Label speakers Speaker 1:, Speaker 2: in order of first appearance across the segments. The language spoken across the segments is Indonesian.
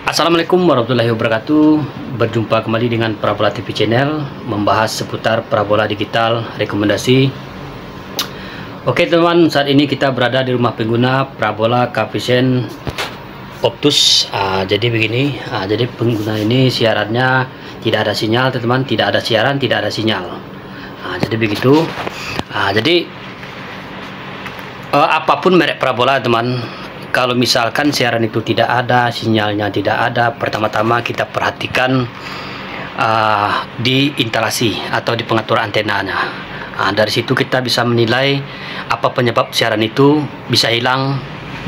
Speaker 1: Assalamualaikum warahmatullahi wabarakatuh. Berjumpa kembali dengan Parabola TV Channel, membahas seputar parabola digital rekomendasi. Oke teman, saat ini kita berada di rumah pengguna parabola Capvision Optus. Jadi begini, jadi pengguna ini siarannya tidak ada sinyal teman-teman, tidak ada siaran, tidak ada sinyal. Jadi begitu. Jadi apapun merek parabola teman, kalau misalkan siaran itu tidak ada, sinyalnya tidak ada, pertama-tama kita perhatikan di instalasi atau di pengaturan antenanya. Dari situ kita bisa menilai apa penyebab siaran itu bisa hilang,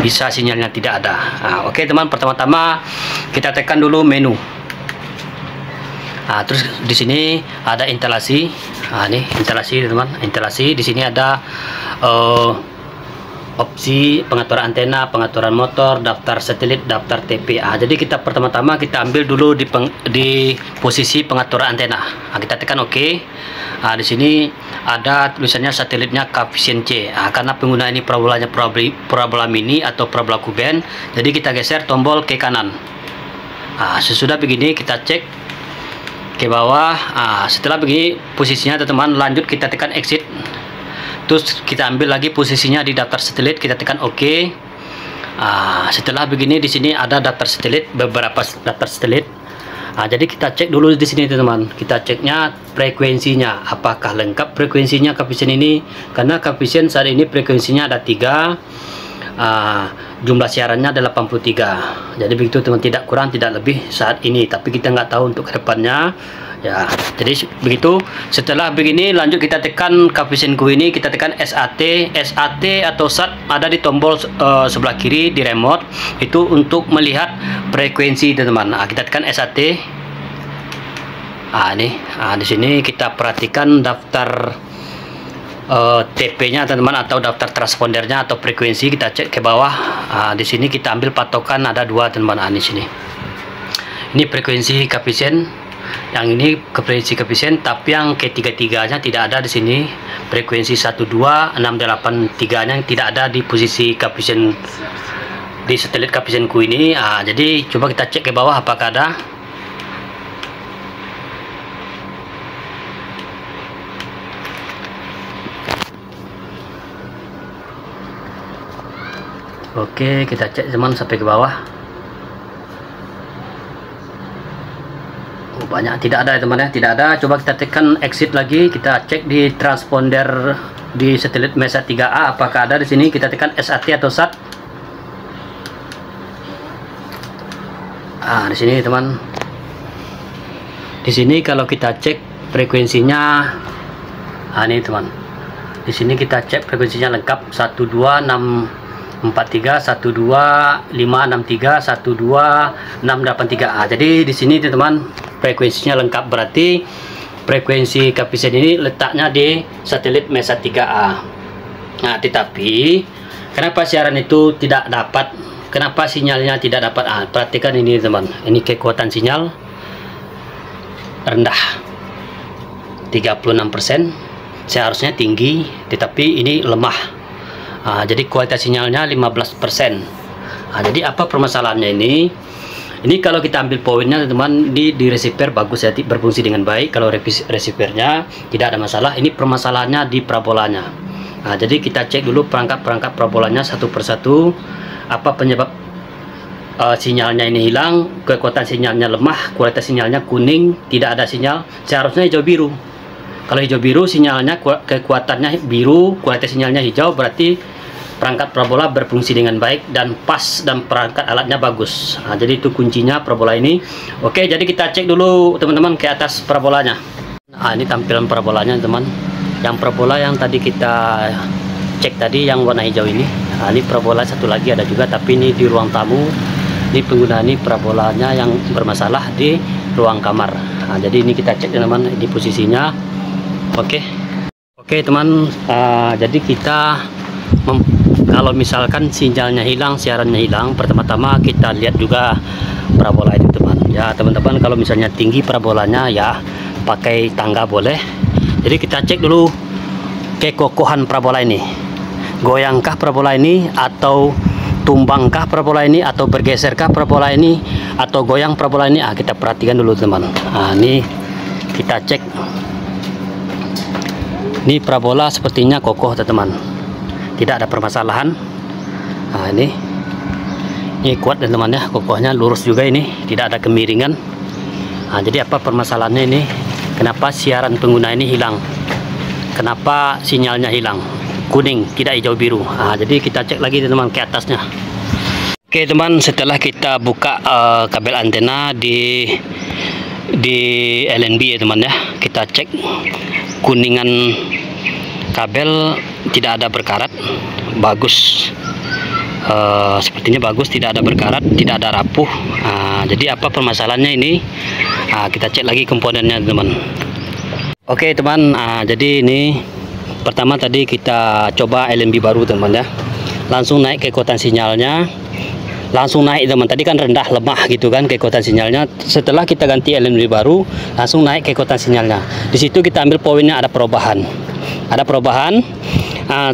Speaker 1: bisa sinyalnya tidak ada. Oke teman, pertama-tama kita tekan dulu menu. Terus di sini ada instalasi. Ini instalasi teman, instalasi. Di sini ada opsi pengaturan antena, pengaturan motor, daftar satelit, daftar TP. Jadi kita pertama-tama kita ambil dulu di posisi pengaturan antena. Kita tekan OK. Di sini ada tulisannya satelitnya Capvision C. Karena pengguna ini parabolanya parabola mini atau parabola kuben, jadi kita geser tombol ke kanan. Sesudah begini kita cek ke bawah. Setelah begini posisinya teman-teman, lanjut kita tekan exit. Terus kita ambil lagi posisinya di daftar satelit, kita tekan OK. Setelah begini di sini ada daftar satelit, beberapa daftar satelit. Jadi kita cek dulu di sini teman-teman. Kita ceknya frekuensinya, apakah lengkap frekuensinya Capvision ini? Karena Capvision saat ini frekuensinya ada 3, jumlah siarannya ada 83. Jadi begitu teman, tidak kurang tidak lebih saat ini. Tapi kita nggak tahu untuk kedepannya. Ya, jadi begitu. Setelah begini lanjut kita tekan Capvision ini, kita tekan SAT atau SAT ada di tombol sebelah kiri di remote, itu untuk melihat frekuensi teman-teman. Kita tekan SAT. Di sini kita perhatikan daftar TP-nya teman-teman, atau daftar transpondernya atau frekuensi. Kita cek ke bawah. Di sini kita ambil patokan ada 2 teman-teman. Di sini. Ini frekuensi Capvision. Yang ini frekuensi Capvision, tapi yang ketiga-tiganya tidak ada di sini. Frekuensi 12683-nya yang tidak ada di posisi Capvision di satelit Capvision ini. Jadi coba kita cek ke bawah apakah ada. Oke, kita cek teman sampai ke bawah. Banyak tidak ada teman ya, tidak ada. Coba kita tekan exit lagi, kita cek di transponder di satelit MESA 3A apakah ada di sini. Kita tekan SAT atau SAT. Di sini teman. Di sini kalau kita cek frekuensinya, ini teman. Di sini kita cek frekuensinya lengkap 12643, 12563, 12683. Jadi di sini teman frekuensinya lengkap, berarti frekuensi Capvision ini letaknya di satelit MESA 3A. Tetapi kenapa siaran itu tidak dapat? Kenapa sinyalnya tidak dapat? Perhatikan ini teman. Ini kekuatan sinyal rendah, 36%. Seharusnya tinggi, tetapi ini lemah. Jadi kualitas sinyalnya 15%. Jadi apa permasalahannya ini? Ini kalau kita ambil poinnya teman-teman, di receiver bagus ya, berfungsi dengan baik. Kalau receivernya tidak ada masalah. Ini permasalahannya di parabolanya. Jadi kita cek dulu perangkat parabolanya satu persatu. Apa penyebab sinyalnya ini hilang? Kekuatan sinyalnya lemah, kualitas sinyalnya kuning, tidak ada sinyal. Seharusnya hijau biru. Kalau hijau biru sinyalnya, kekuatannya biru, kualitas sinyalnya hijau, berarti perangkat parabola berfungsi dengan baik dan pas, dan perangkat alatnya bagus. Jadi itu kuncinya parabola ini. Oke, jadi kita cek dulu teman-teman ke atas parabolanya. Ini tampilan parabolanya teman. Yang parabola yang tadi kita cek tadi yang warna hijau ini. Ini parabola satu lagi ada juga, tapi ini di ruang tamu. Ini pengguna ini parabolanya yang bermasalah di ruang kamar. Jadi ini kita cek teman-teman, ini posisinya. Oke teman, jadi kita kalau misalkan sinyalnya hilang, siarannya hilang, pertama-tama kita lihat juga parabola itu teman. Ya teman-teman, kalau misalnya tinggi parabolanya ya pakai tangga boleh. Jadi kita cek dulu kekokohan parabola ini. Goyangkah parabola ini atau tumbangkah parabola ini, atau bergeserkah parabola ini, atau goyang parabola ini. Kita perhatikan dulu teman. Ini kita cek. Ini parabola sepertinya kokoh teman-teman, tidak ada permasalahan. Ini kuat teman-teman ya, kokohnya, lurus juga, ini tidak ada kemiringan. Jadi apa permasalahannya ini? Kenapa siaran pengguna ini hilang? Kenapa sinyalnya hilang? Kuning, tidak hijau biru. Jadi kita cek lagi teman-teman ke atasnya. Oke teman, setelah kita buka kabel antena di LNB ya teman ya, kita cek kuningan kabel tidak ada berkarat, bagus. Sepertinya bagus, tidak ada berkarat, tidak ada rapuh. Jadi apa permasalahannya ini? Kita cek lagi komponennya teman. Oke teman, jadi ini pertama tadi kita coba LNB baru teman ya, langsung naik kekuatan sinyalnya, langsung naik teman. Tadi kan rendah, lemah gitu kan kekuatan sinyalnya. Setelah kita ganti LNB baru, langsung naik kekuatan sinyalnya. Di situ kita ambil poinnya, ada perubahan,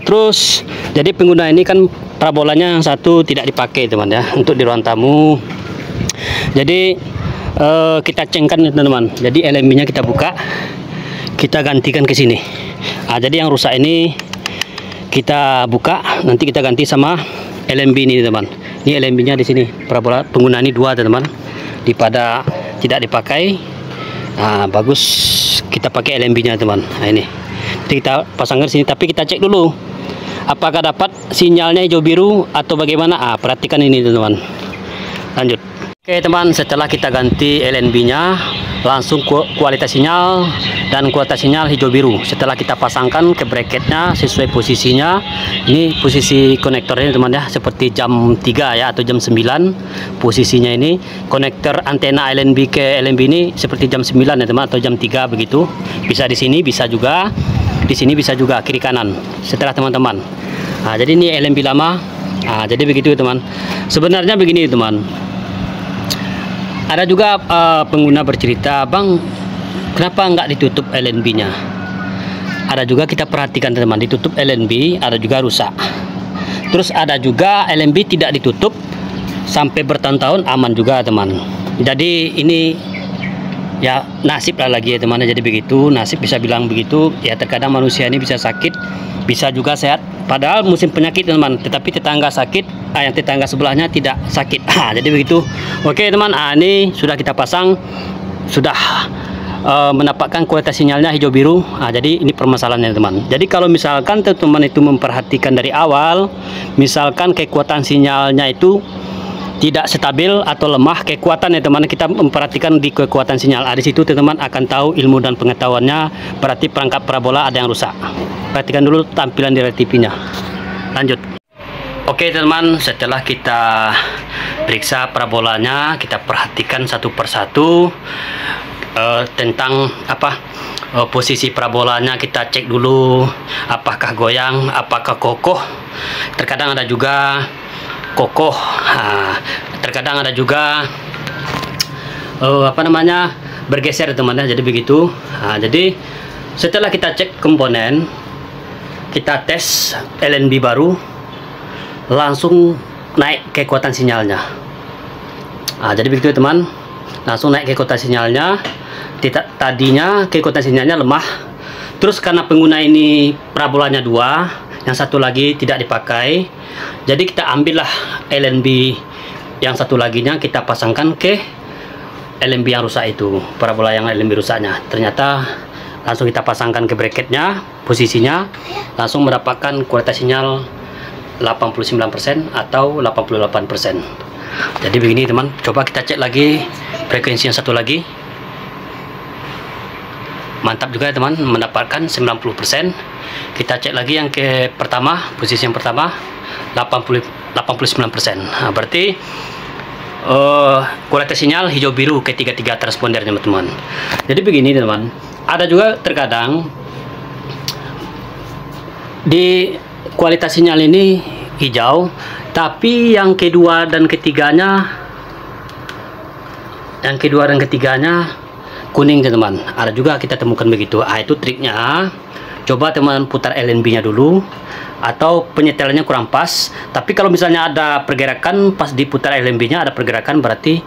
Speaker 1: terus jadi pengguna ini kan parabolanya yang satu tidak dipakai teman ya, untuk di ruang tamu. Jadi kita cengkan teman-teman. Jadi LNB nya kita buka, kita gantikan ke sini. Jadi yang rusak ini kita buka, nanti kita ganti sama LNB ini teman. Ini LNB nya di sini, parabola pengguna ini 2 teman, daripada tidak dipakai. Bagus kita pakai LNB nya teman. Ini nanti kita pasangkan sini, tapi kita cek dulu apakah dapat sinyalnya hijau biru atau bagaimana. Perhatikan ini teman. Lanjut. Oke teman, setelah kita ganti LNB nya, langsung kualitas sinyal dan kualitas sinyal hijau biru. Setelah kita pasangkan ke bracketnya sesuai posisinya, ini posisi konektornya teman ya, seperti jam 3 ya atau jam 9 posisinya. Ini konektor antena LNB ke LNB ini seperti jam 9 ya teman, atau jam 3 begitu. Bisa di sini, bisa juga di sini, bisa juga kiri kanan setelah teman-teman. Jadi ini LNB lama. Jadi begitu teman. Sebenarnya begini teman, ada juga pengguna bercerita, bang, kenapa nggak ditutup LNB-nya? Ada juga kita perhatikan teman, ditutup LNB, ada juga rusak. Terus ada juga LNB tidak ditutup sampai bertahun-tahun, aman juga teman. Jadi ini ya nasib lah lagi ya teman. Jadi begitu, nasib bisa bilang begitu. Ya terkadang manusia ini bisa sakit, bisa juga sehat. Padahal musim penyakit teman, tetapi tetangga sakit, yang tetangga sebelahnya tidak sakit. Jadi begitu. Oke teman, ini sudah kita pasang, sudah mendapatkan kualitas sinyalnya hijau biru. Jadi ini permasalahannya teman. Jadi kalau misalkan teman-teman itu memperhatikan dari awal, misalkan kekuatan sinyalnya itu tidak stabil atau lemah kekuatan ya teman, kita memperhatikan di kekuatan sinyal. Di situ teman-teman akan tahu ilmu dan pengetahuannya, berarti perangkap parabola ada yang rusak. Perhatikan dulu tampilan di TV-nya. Lanjut. Oke teman, setelah kita periksa parabolanya, kita perhatikan satu persatu tentang posisi parabolanya. Kita cek dulu apakah goyang, apakah kokoh. Terkadang ada juga kokoh, terkadang ada juga bergeser teman ya. Jadi begitu. Jadi setelah kita cek komponen, kita tes LNB baru, langsung naik kekuatan sinyalnya. Jadi begitu teman, langsung naik kekuatan sinyalnya. Tadinya kekuatan sinyalnya lemah, terus karena pengguna ini parabolanya 2, yang satu lagi tidak dipakai, jadi kita ambillah LNB yang satu laginya, kita pasangkan ke LNB yang rusak itu, parabola yang LNB rusaknya. Ternyata langsung kita pasangkan ke bracketnya, posisinya langsung mendapatkan kualitas sinyal 89% atau 88%. Jadi begini teman, coba kita cek lagi frekuensi yang satu lagi. Mantap juga teman, mendapatkan 90%. Kita cek lagi yang ke pertama, posisi yang pertama 89%. Berarti kualitas sinyal hijau biru ketiga-tiga transpondernya teman-teman. Jadi begini teman, ada juga terkadang di kualitas sinyal ini hijau, tapi yang kedua dan ketiganya kuning teman. Ada juga kita temukan begitu. Itu triknya. Coba teman putar LNB nya dulu. atau penyetelannya kurang pas. Tapi kalau misalnya ada pergerakan pas diputar LNB-nya ada pergerakan, berarti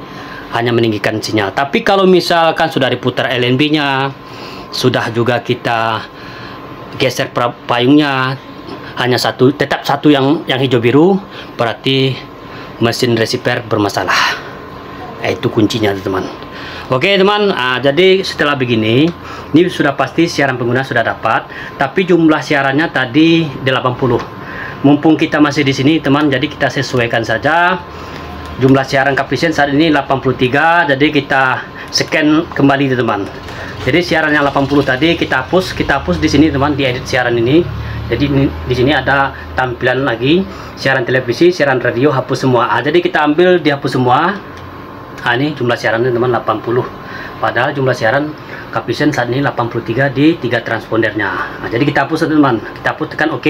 Speaker 1: hanya meninggikan sinyal. Tapi kalau misalkan sudah diputar LNB-nya, sudah juga kita geser payungnya, hanya satu, tetap satu yang hijau biru, berarti mesin receiver bermasalah. Itu kuncinya teman. Oke teman, jadi setelah begini, ini sudah pasti siaran pengguna sudah dapat, tapi jumlah siarannya tadi 80. Mumpung kita masih di sini teman, jadi kita sesuaikan saja. Jumlah siaran Capvision saat ini 83, jadi kita scan kembali teman. Jadi siaran yang 80 tadi kita hapus di sini teman, di edit siaran ini. Jadi di sini ada tampilan lagi siaran televisi, siaran radio, hapus semua. Jadi kita ambil dihapus semua. Ini jumlah siarannya teman 80. Padahal jumlah siaran Capvision saat ini 83 di 3 transpondernya. Jadi kita hapus teman. Kita hapus, tekan OK.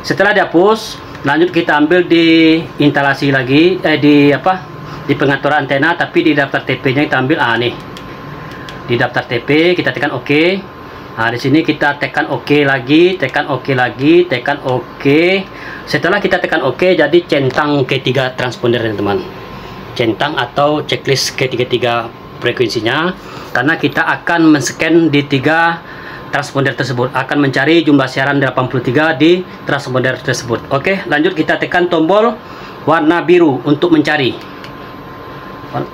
Speaker 1: Setelah dihapus, lanjut kita ambil di instalasi lagi, di pengaturan antena, tapi di daftar TP-nya kita ambil nih. Di daftar TP kita tekan OK. Di sini kita tekan OK lagi, tekan OK lagi, tekan OK. Setelah kita tekan OK, jadi centang K3 transponder teman. Centang atau checklist K33 frekuensinya, karena kita akan men-scan di 3 transponder tersebut, akan mencari jumlah siaran 83 di transponder tersebut. Oke, lanjut kita tekan tombol warna biru untuk mencari.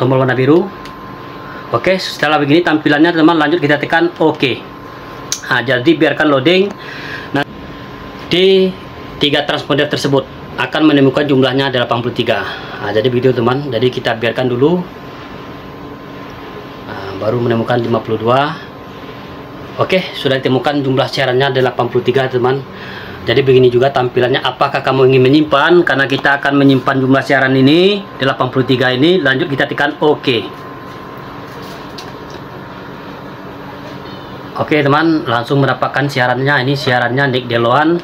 Speaker 1: Tombol warna biru. Oke, setelah begini tampilannya teman, lanjut kita tekan OK. Jadi biarkan loading. Nah, di 3 transponder tersebut akan menemukan jumlahnya 83. Jadi begitu teman, jadi kita biarkan dulu. Baru menemukan 52. Oke, sudah ditemukan jumlah siarannya 83 teman. Jadi begini juga tampilannya. Apakah kamu ingin menyimpan? Karena kita akan menyimpan jumlah siaran ini 83 ini. Lanjut kita tekan OK. Oke teman, langsung mendapatkan siarannya. Ini siarannya Nick Deloan.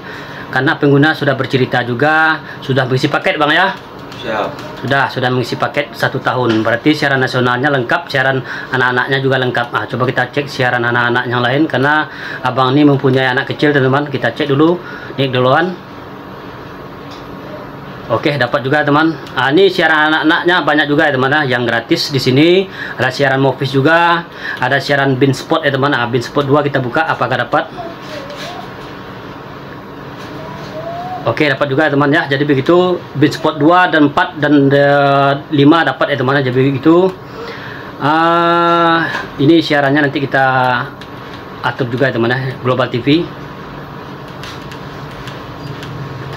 Speaker 1: Karena pengguna sudah bercerita juga, sudah mengisi paket bang ya? Siap. Sudah mengisi paket 1 tahun. Berarti siaran nasionalnya lengkap, siaran anak-anaknya juga lengkap. Coba kita cek siaran anak-anak yang lain, karena abang ini mempunyai anak kecil teman-teman. Kita cek dulu Nick Deloan. Oke, dapat juga teman. Ini siaran anak-anaknya banyak juga ya teman ya, yang gratis di sini. Ada siaran Movies juga, ada siaran Beanspot ya teman. Beanspot 2 kita buka, apakah dapat? Oke, dapat juga ya teman ya. Jadi begitu, Beanspot 2 dan 4 dan 5 dapat ya teman ya. Jadi begitu. Ini siarannya nanti kita atur juga ya teman ya. Global TV,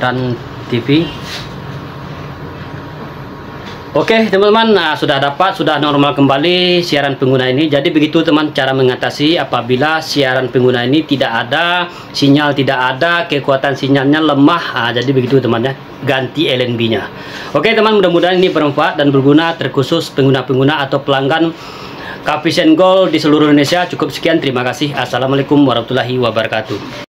Speaker 1: Trans TV. Oke teman-teman, sudah dapat, sudah normal kembali siaran pengguna ini. Jadi begitu teman cara mengatasi apabila siaran pengguna ini tidak ada sinyal, tidak ada kekuatan sinyalnya lemah. Jadi begitu teman ya, ganti LNB-nya. Oke teman, mudah-mudahan ini bermanfaat dan berguna, terkhusus pengguna-pengguna atau pelanggan Capvision Gold di seluruh Indonesia. Cukup sekian, terima kasih. Assalamualaikum warahmatullahi wabarakatuh.